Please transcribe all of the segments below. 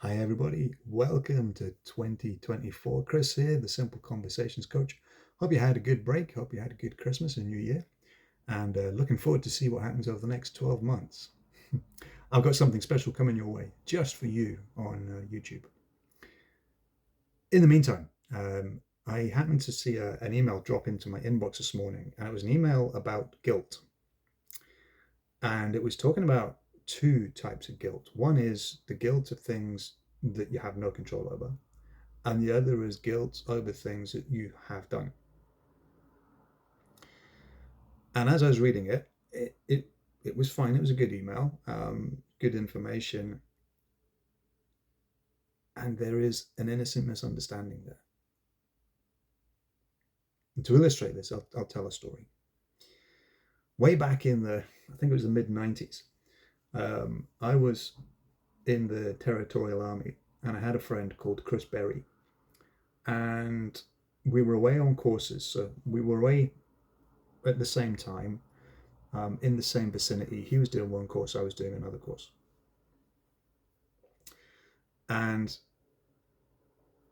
Hi, everybody. Welcome to 2024. Chris here, the Simple Conversations Coach. Hope you had a good break. Hope you had a good Christmas and New Year. And looking forward to see what happens over the next 12 months. I've got something special coming your way just for you on YouTube. In the meantime, I happened to see an email drop into my inbox this morning, and it was an email about guilt. And it was talking about two types of guilt. One is the guilt of things that you have no control over, and the other is guilt over things that you have done. And as I was reading it, it was fine. It was a good email, good information, and there is an innocent misunderstanding there. And to illustrate this, I'll tell a story. Way back in I think it was the mid 90s, I was in the Territorial Army, and I had a friend called Chris Berry, and we were away on courses. So we were away at the same time, in the same vicinity. He was doing one course, I was doing another course. And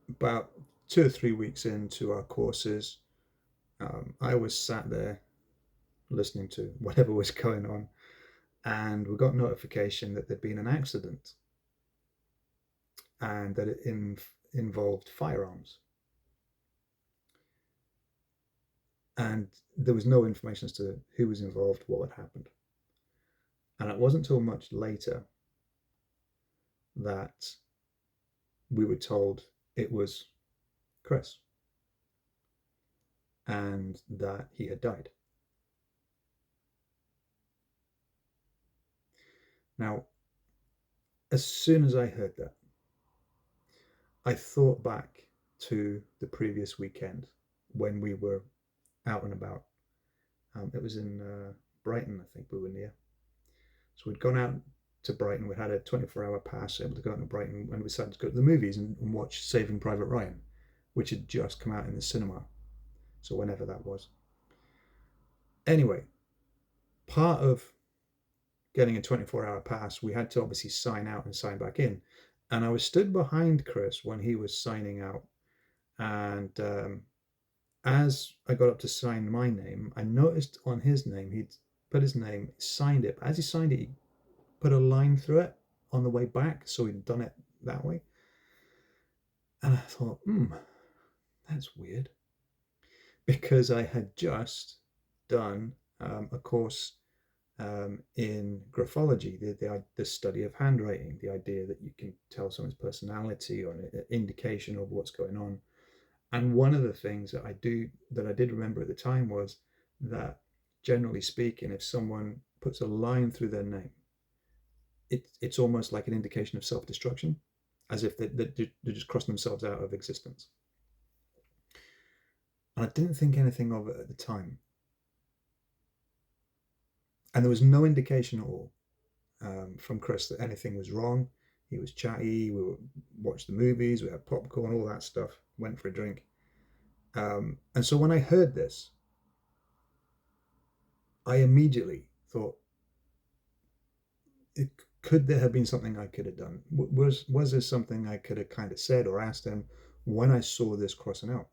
about 2 or 3 weeks into our courses, I was sat there listening to whatever was going on, and we got notification that there'd been an accident and that it involved firearms. And there was no information as to who was involved, what had happened. And it wasn't until much later that we were told it was Chris and that he had died. Now, as soon as I heard that, I thought back to the previous weekend when we were out and about. It was in Brighton, I think we were near. So we'd gone out to Brighton. We had a 24-hour pass, able to go out to Brighton, and we decided to go to the movies and watch Saving Private Ryan, which had just come out in the cinema. So whenever that was. Anyway, part of getting a 24-hour pass, we had to obviously sign out and sign back in. And I was stood behind Chris when he was signing out. And as I got up to sign my name, I noticed on his name, he'd put his name, signed it. But as he signed it, he put a line through it on the way back. So he'd done it that way. And I thought, that's weird. Because I had just done a course in graphology, the study of handwriting, the idea that you can tell someone's personality or an indication of what's going on. And one of the things that I did remember at the time was that, generally speaking, if someone puts a line through their name, it's almost like an indication of self-destruction, as if they're just crossing themselves out of existence. And I didn't think anything of it at the time. And there was no indication at all from Chris that anything was wrong. He was chatty. We watched the movies. We had popcorn, all that stuff. Went for a drink. And so when I heard this, I immediately thought, could there have been something I could have done? Was there something I could have kind of said or asked him when I saw this crossing out?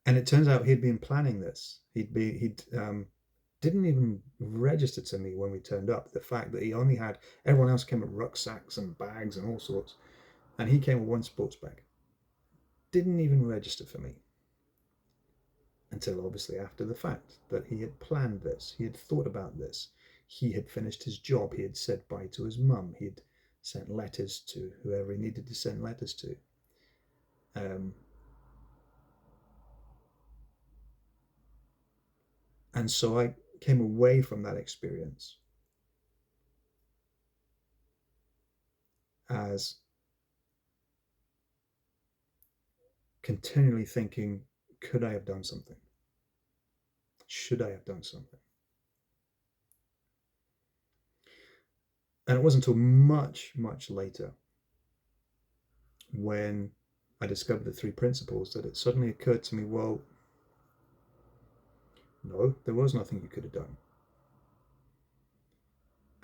And it turns out he'd been planning this. He'd didn't even register to me when we turned up the fact that he only had, everyone else came with rucksacks and bags and all sorts, and he came with one sports bag. Didn't even register for me until obviously after the fact that he had planned this, he had thought about this, he had finished his job, he had said bye to his mum, he had sent letters to whoever he needed to send letters to. And so I came away from that experience as continually thinking, could I have done something? Should I have done something? And it wasn't until much, much later when I discovered the three principles that it suddenly occurred to me, well, no, there was nothing you could have done.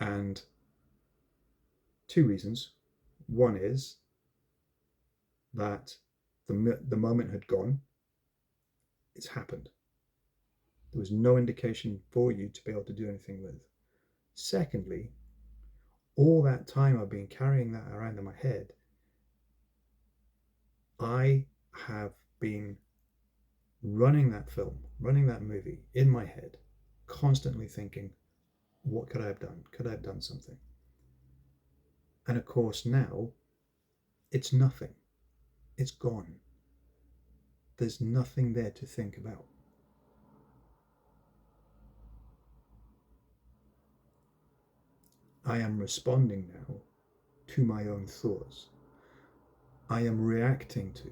And two reasons. One is that the moment had gone. It's happened. There was no indication for you to be able to do anything with. Secondly, all that time I've been carrying that around in my head, I have been running that film, running that movie in my head, constantly thinking, what could I have done? Could I have done something? And of course, now it's nothing. It's gone. There's nothing there to think about. I am responding now to my own thoughts. I am reacting to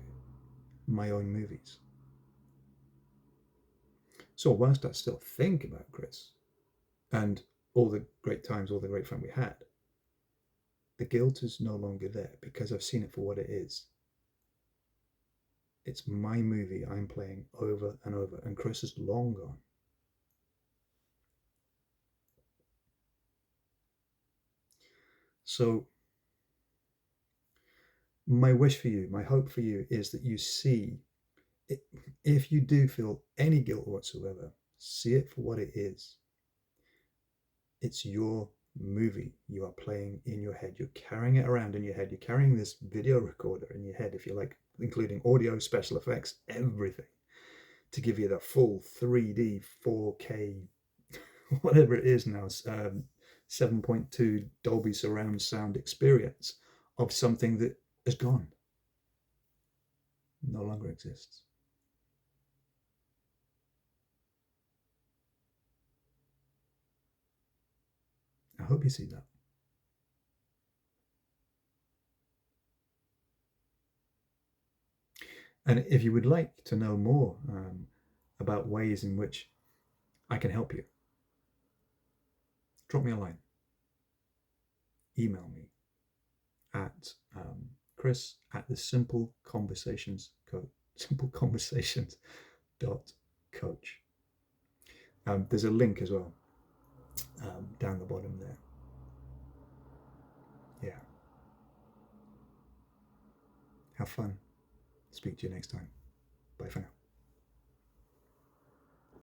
my own movies. So whilst I still think about Chris and all the great times, all the great fun we had, the guilt is no longer there because I've seen it for what it is. It's my movie I'm playing over and over, and Chris is long gone. So my wish for you, my hope for you is that you see, if you do feel any guilt whatsoever, see it for what it is. It's your movie you are playing in your head. You're carrying it around in your head. You're carrying this video recorder in your head, if you like, including audio, special effects, everything, to give you the full 3D, 4K, whatever it is now, 7.2 Dolby Surround Sound experience of something that is gone, no longer exists. I hope you see that. And if you would like to know more about ways in which I can help you, drop me a line. Email me at Chris at the simpleconversations.coach. There's a link as well down the bottom there. Yeah. Have fun. Speak to you next time. Bye for now.